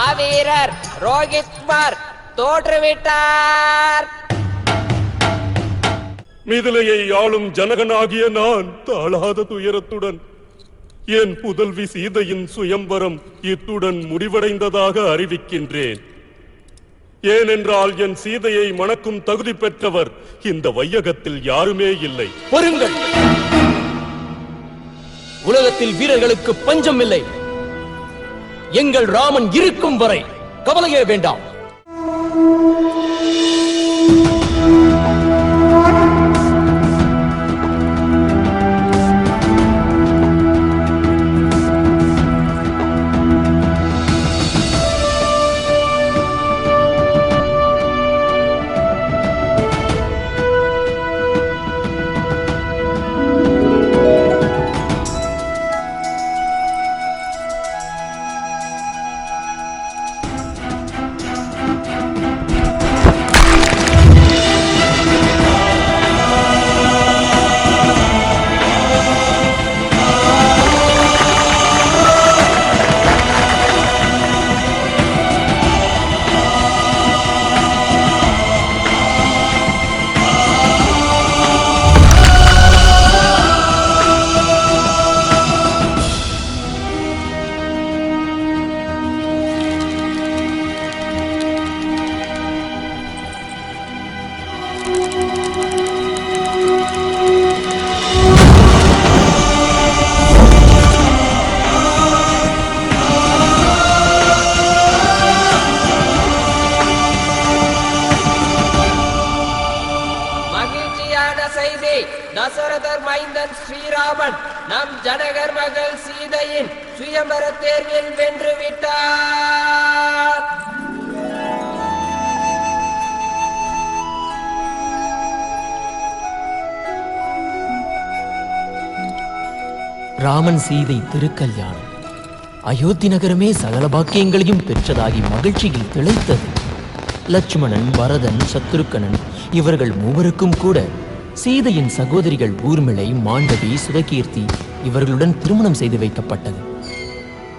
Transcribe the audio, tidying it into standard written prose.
மாவீரர் ரோஹித் குமார் தோற்றுவிட்டார். மிதிலையை ஆளும் ஜனகனாகிய நான் தாழாத துயரத்துடன் என் புதல்வி சீதையின் சுயம்பரம் இத்துடன் முடிவடைந்ததாக அறிவிக்கின்றேன். ஏனென்றால் என் சீதையை மணக்கும் தகுதி பெற்றவர் இந்த வையகத்தில் யாருமே இல்லை. பொறுங்கள், உலகத்தில் வீரர்களுக்கு பஞ்சம் இல்லை. எங்கள் ராமன் இருக்கும் வரை கவலையே வேண்டாம். தசரதர் மைந்தன் ஸ்ரீராமன் நம் ஜனகர் மகள் சீதையின் சுயம்பர தேர்வில் வென்று விட்டார். ராமன் சீதை திருக்கல்யாணம். அயோத்தி நகரமே சகல பாக்கியங்களையும் பெற்றதாகி மகிழ்ச்சியில் திளைத்தது. லட்சுமணன், பரதன், சத்ருக்கனன் இவர்கள் மூவருக்கும் கூட சீதையின் சகோதரிகள் ஊர்மிளை, மாண்டவி, சுதகீர்த்தி இவர்களுடன் திருமணம் செய்து வைக்கப்பட்டது.